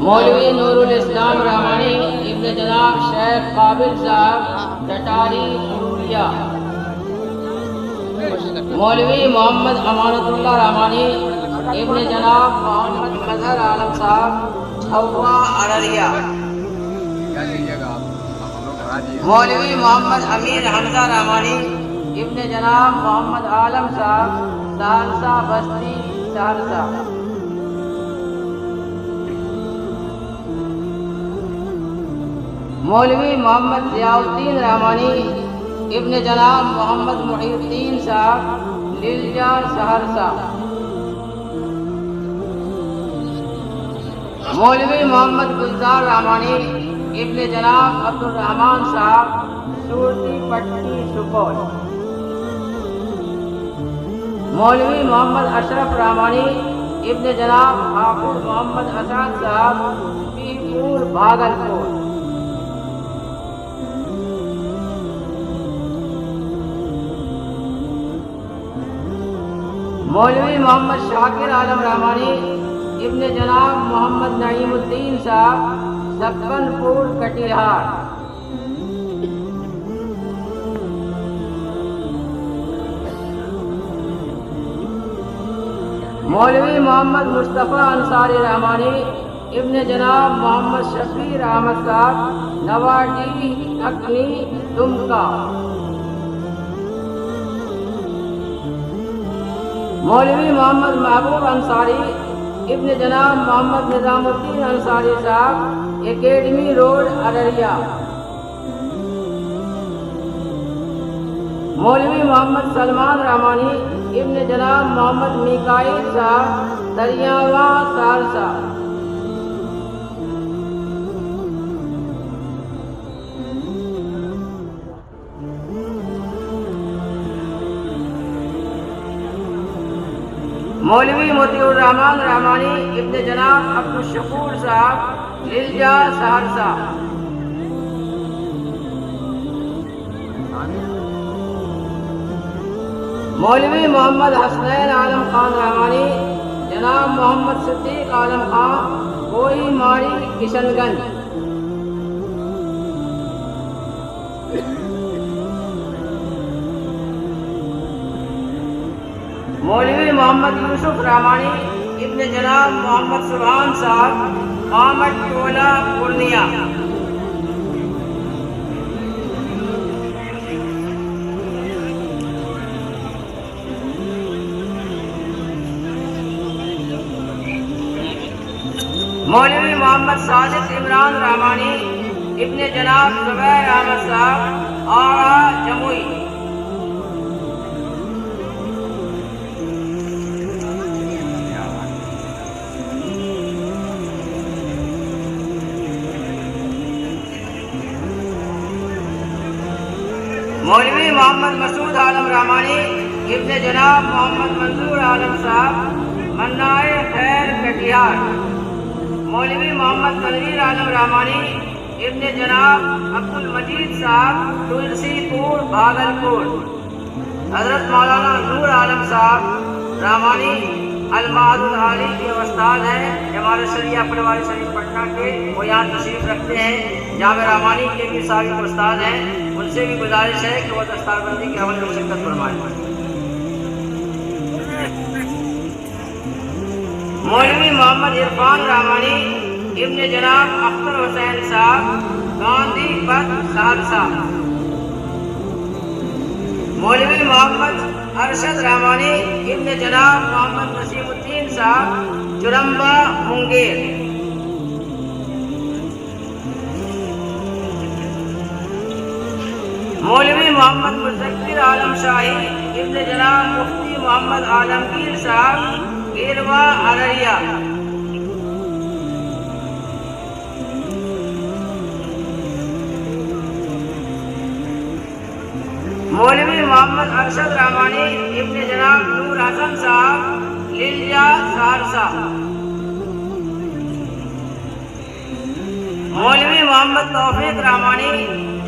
मौलवी नूरुल इस्लाम रहमानी इब्न जनाब शेख काबिल साहब टटारी सुरूरिया। मौलवी मोहम्मद अमानतुल्लाह रहमानी इब्न जनाब मोहम्मद मजहर आलम साहब छवा अररिया। मौलवी मोहम्मद अमीर हमजा रहमानी इब्न जनाब मोहम्मद आलम साहब सहरसा बस्ती सहरसा। मौलवी मोहम्मद ज़ियाउद्दीन रहमानी इब्न जनाब मोहम्मद मुहीउद्दीन साहब लिलजा सहरसा। मौलवी मोहम्मद गुलजार रहमानी इब्न जनाब अब्दुल रहमान साहब सूरती पट्टी सुपौल। मौलवी मोहम्मद अशरफ रहमानी इब्न जनाब हाफिज मोहम्मद असद साहब पीरपुर भागलपुर। मौलवी मोहम्मद शाकिर आलम रहमानी इब्न जनाब मोहम्मद नईमुद्दीन साहब सक्कनपुर कटिहार। मौलवी मोहम्मद मुस्तफ़ा अंसारी रहमानी इब्न जनाब मोहम्मद शफीर अहमद साहब नवाडी अकनी दुमका। मौलवी मोहम्मद महबूब अंसारी इब्न जनाब मोहम्मद निज़ामुद्दीन अंसारी साहब एकेडमी रोड अररिया। मौलवी मोहम्मद सलमान रहमानी इब्न जनाब मोहम्मद मिकाइल साहब दरियावा सहरसा। मौलवी मोतिउर रहमान रहमानी इब्न जनाब अब्दुल शकूर साहब लिलजा सहरसा। मौलवी मोहम्मद हसनैन आलम खान रहमानी जनाब मोहम्मद सिद्दीक आलम खान कोई मारी किशनगंज। मौलवी मोहम्मद यूसुफ रहमानी इब्न जनाब मोहम्मद सुभान साहब कामट टोला पूर्णिया। मौलवी मोहम्मद साजिद इमरान रहमानी इब्न जनाब ज़ुबैर अहमद साहब आरा जमुई। मौलवी मोहम्मद मसूद आलम रहमानी इब्न जनाब मोहम्मद मंजूर आलम साहब मन्नाए खैर कटिहार। मौलवी मोहम्मद तनवीर आलम रहमानी इब्न जनाब अब्दुल मजीद साहब तुलसीपुर भागलपुर। हजरत मौलाना नूर आलम साहब रहमानी अल-मादुद आली के उस्ताद हैं, हमारे शरिया पटवारी शरीफ पटना के, वो यहाँ तशरीफ रखते हैं। जामिया रहमानी के भी साबिक उस्ताद हैं, उनसे भी गुजारिश है कि वह दस्तारबंदी के अमल में शिरकत फरमाएं। मौलवी मोहम्मद इरफान रहमानी इब्न जनाब अख्तर हुसैन साहब गांधी पथ सहरसा। मौलवी मोहम्मद अरशद रहमानी इब्न जनाब मोहम्मद नसीमुद्दीन साहब चुरम्बा मुंगेर। मौलवी मोहम्मद मुज़क्किर आलम शाही इब्न जनाब मुफ्ती मोहम्मद आलमगीर साहब गिरवा अररिया। मौलवी मोहम्मद अरशद रहमानी इब्न जनाब नूर हसन साहब लिलजा सहरसा। मौलवी मोहम्मद तौफीक रहमानी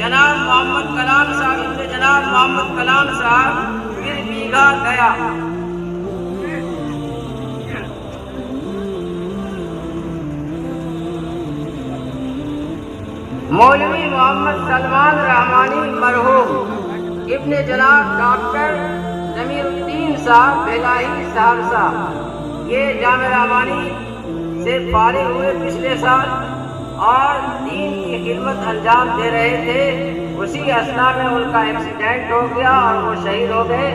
जनाब मोहम्मद कलाम साहब इब्न जनाब मोहम्मद कलाम साहब फिर बीघा गया। मौलवी मोहम्मद सलमान रहमानी मरहूम इब्ने जनाब डॉक्टर जमीरुद्दीन साहब भिलाई सहरसा, ये जामे रहमानी से फारिग हुए पिछले साल और दीन की खिदमत अंजाम दे रहे थे। उसी असना में उनका एक्सीडेंट हो गया और वो शहीद हो गए।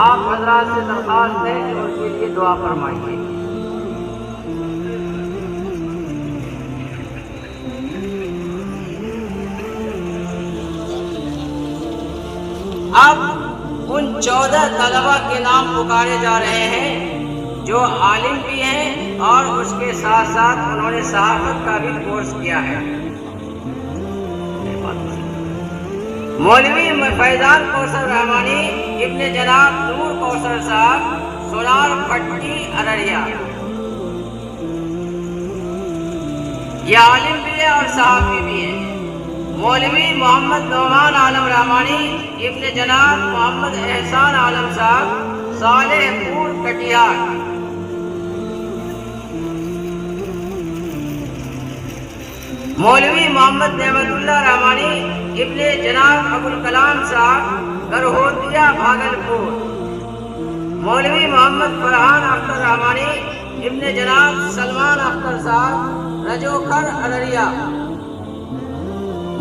आप हजरात से दरख्वास्त है कि उनके लिए दुआ फरमाइए। अब उन 14 तलबा के नाम पुकारे जा रहे हैं जो आलिम भी हैं और उसके साथ साथ उन्होंने सहाफत का भी कोर्स किया है। मौलवी फैजान कौसर रहमानी इब्ने जनाब नूर कौसर साहब, सोनार पट्टी अररिया, ये आलिम भी है और सहाफी भी है। मौलवी मोहम्मद नौमान आलम रहमानी इब्ने जनाब मोहम्मद एहसान आलम साहब, सालेहपुर कटिहार। मौलवी मोहम्मद नेमतुल्लाह रहमानी इब्ने जनाब अबुल कलाम साहब, गरहोतिया भागलपुर। मौलवी मोहम्मद फरहान अख्तर रहमानी इब्ने जनाब सलमान अख्तर साहब, रजोखर अररिया।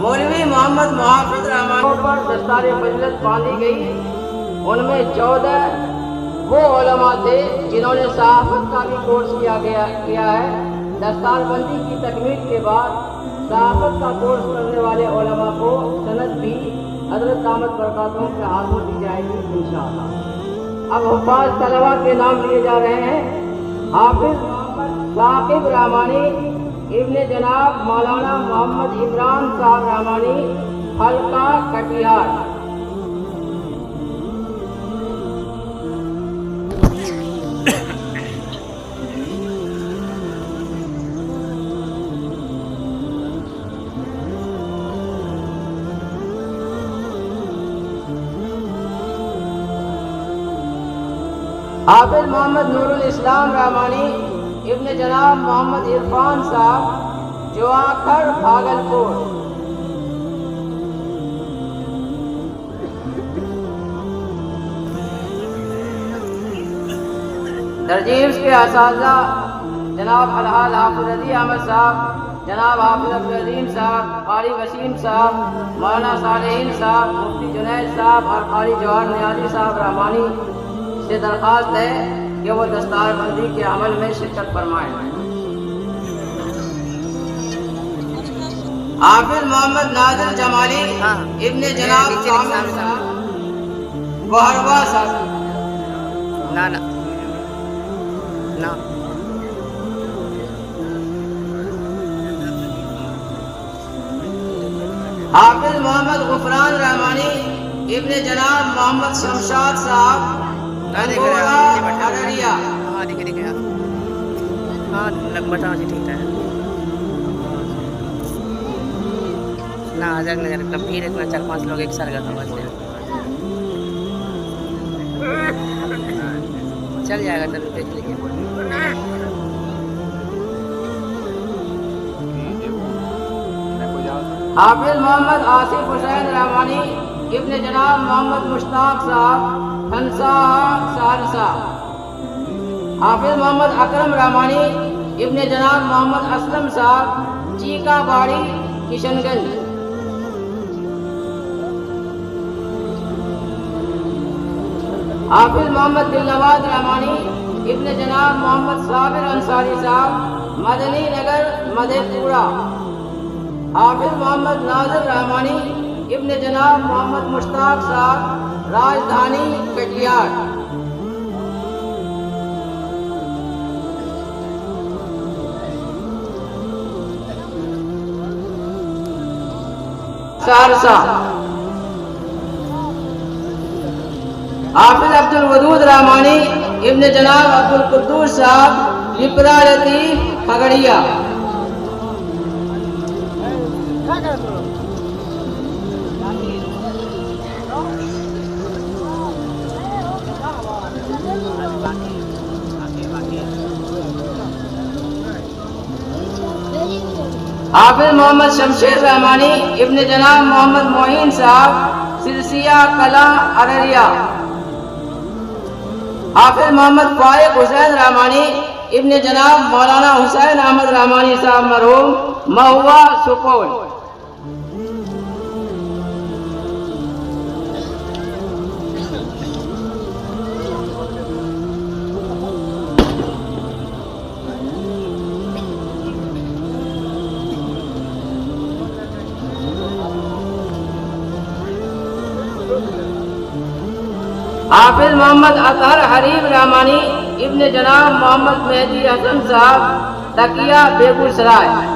मौलवी मोहम्मद मुहाफिज रहमानी पर दस्तार फजीलत बांधी गई। उनमें 14 वो उलमा थे जिन्होंने सहाफत का भी कोर्स किया है। दस्तारबंदी की तकमील के बाद सहाफत का कोर्स करने वाले उलमा को सनद भी हजरत दामद बरकातों के हाथों दी जाएगी इंशाअल्लाह। अब हुफ़ाज़ तलबा के नाम लिए जा रहे हैं। हाफिज मोहम्मद साकिब रहमानी इब्ने जनाब मौलाना मोहम्मद इमरान साहब रहमानी, हल्का कटिहार। हाफिज मोहम्मद नूरुल इस्लाम रहमानी इब्ने जनाब मोहम्मद इरफान साहब, जोआखर भागलपुर। तरजीम्स के असातिज़ा जनाब अलहाज हाफिज अली अहमद साहब, जनाब हाफिज अब्दुल अजीम साहब, कारी वसीम साहब, मौलाना सालेहीन साहब, मुफ्ती जुनैद साहब और कारी जवाहर नियाज़ी साहब रहमानी से दरख्वास्त है कि वो दस्तारबंदी के अमल में शिरकत फरमाएं। हाफिज मोहम्मद नादिर जमाली इब्ने जनाब कामिल साहब, बहरवा साहब। ना ना ना हाफिज मोहम्मद गुफरान रहमानी इब्ने जनाब मोहम्मद शमशाद साहब, अररिया। हाँ दिखे हाँ बता ठीक है ना। आजाद नजर तब भीड़ इतना 4-5 लोग एक साथ गया था। चल जाएगा तब देख लीजिए। हाफिज मोहम्मद आसिफ हुसैन रहमानी इब्ने जनाब मोहम्मद मुश्ताक साहब, खनसा सहरसा। हाफिज मोहम्मद अकरम रहमानी इब्ने जनाब मोहम्मद असलम साहब, चीकाबाड़ी किशनगंज। हाफिज मोहम्मद दिलनवाज रहमानी इब्ने जनाब मोहम्मद साबिर अंसारी साहब, मदनी नगर मधेपुरा। हाफिज मोहम्मद नाजिर रहमानी इब्ने जनाब मोहम्मद मुश्ताक साहब, राजधानी कटिहार। सहरसा। हाफिज अब्दुल वदूद रहमानी इब्ने जनाब अब्दुल कुद्दूस साहब, लिपरा लतीफ खगड़िया। हाफिज मोहम्मद शमशेर रहमानी इब्ने जनाब मोहम्मद मोइन साहब सिलसिया कला अररिया। हाफिज मोहम्मद फाइक हुसैन रहमानी इब्ने जनाब मौलाना हुसैन अहमद रहमानी साहब मरहूम महुआ सुपौल। हाफिज मोहम्मद अतहर हरीब रहमानी इब्ने जनाब मोहम्मद मेहदी हसन साहब तकिया बेगूसराय।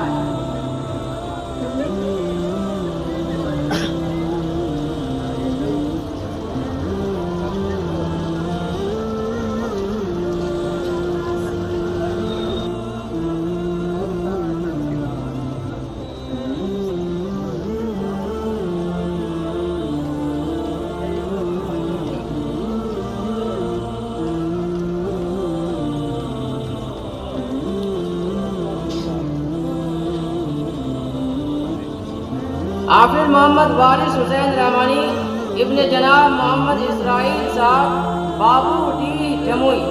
हाफिज मोहम्मद वारिस हुसैन रहमानी इब्ने जनाब मोहम्मद इसराइल साहब बाबूडी जमुई।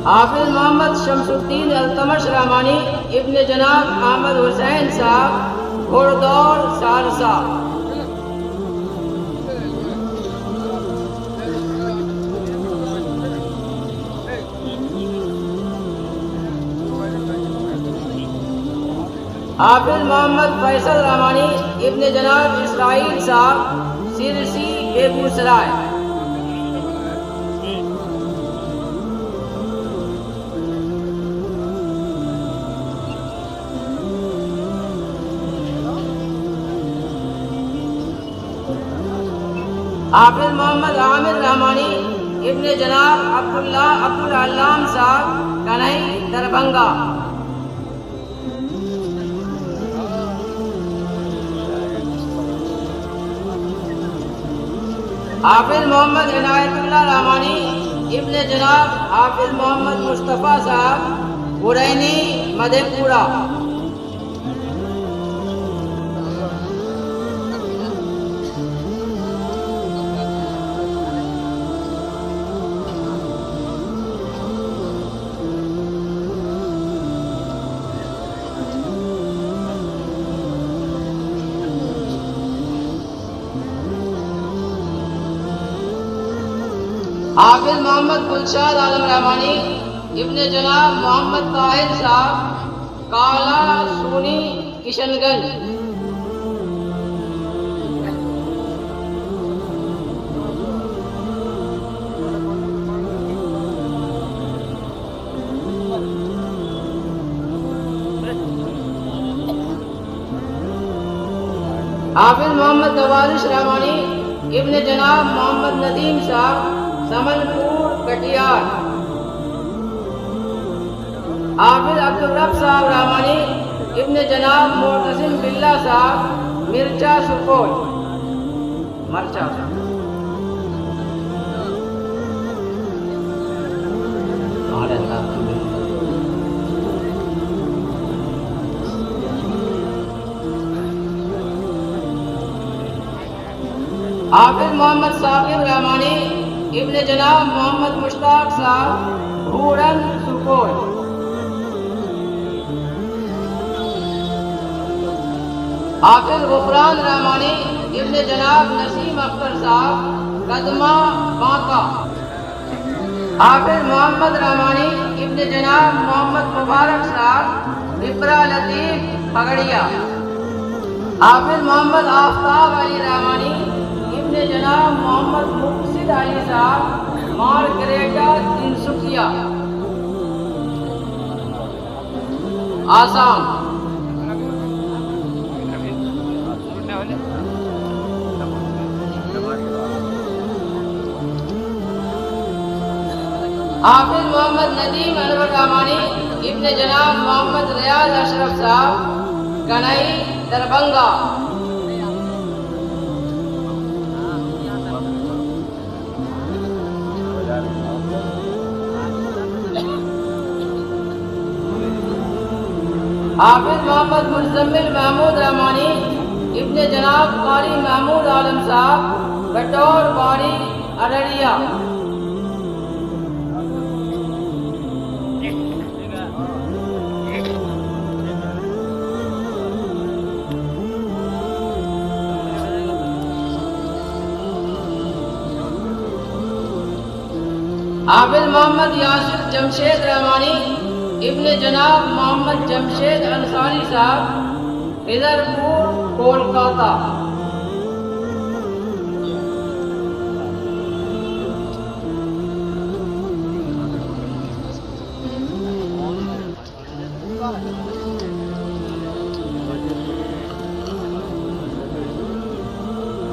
हाफिज मोहम्मद शमसुद्दीन अल्तमश रहमानी इब्ने जनाब अहमद हुसैन साहब घोड़दौर सहरसा। हाफिज मोहम्मद फैसल रहमानी इब्ने जनाब इसराइल साहब सिरसी बेगूसराय। हाफिज मोहम्मद आमिर रहमानी इब्ने जनाब अब्दुल अल्लाम साहब कन्हई दरभंगा। हाफिज मोहम्मद इनायतुल्लाह रहमानी इब्ने जनाब हाफिज मोहम्मद मुस्तफ़ा साहब गुरैनी मधेपुरा। हाफिज मोहम्मद गुलशाद आलम रहमानी इब्ने जनाब मोहम्मद ताहिर साहब काला सूनी किशनगंज। हाफिज मोहम्मद नवाजिश रहमानी इब्ने जनाब मोहम्मद नदीम साहब समनपुर कटिहार। हाफिज अब्दुल रब साहब रहमानी इब्ने जनाब मोहतसिम बिल्ला साहब मिर्चा सुपौल। मरचा हाफिज मोहम्मद साकिब रहमानी इब्ने जनाब मोहम्मद मुश्ताक साहब भूरन सुपौल। हाफिज गुफरान रहमानी इब्ने जनाब नसीम अख्तर साहब कदमा बांका। हाफिज मोहम्मद रहमानी इब्ने जनाब मोहम्मद मुबारक साहब विपरा लतीफ पगड़िया। हाफिज मोहम्मद आफ्ताब अली रहमानी इब्ने जनाब मोहम्मद मुक्सिद अली साहब मार्गरेटा तिनसुकिया आसाम। हाफिज मोहम्मद नदीम अनवर रहमानी इब्ने जनाब मोहम्मद रियाज अशरफ साहब कनई दरभंगा। हाफिज मोहम्मद मुजम्मिल महमूद रहमानी इब्ने जनाब कारी महमूद आलम साहब गटौर बाड़ी अररिया। हाफिज मोहम्मद यासिर जमशेद रहमानी इब्ने जनाब मोहम्मद जमशेद अंसारी साहब हिदरपुर कोलकाता।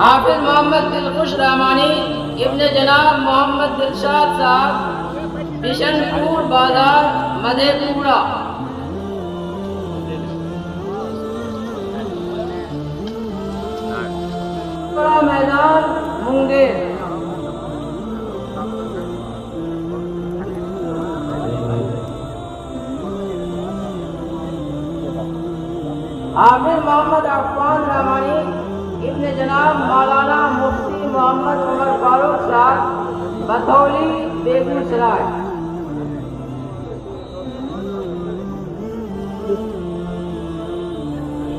हाफिज मोहम्मद दिलखुश रहमानी इब्ने जनाब मोहम्मद दिलशाद साहब बिशनपुर बाजार मधेपुरा। मैदान मुंगेर। हाफिज मोहम्मद अफान रहमानी इब्ने जनाब मौलाना मुफ्ती मोहम्मद उमर फारूक साहब बथौली बेगूसराय।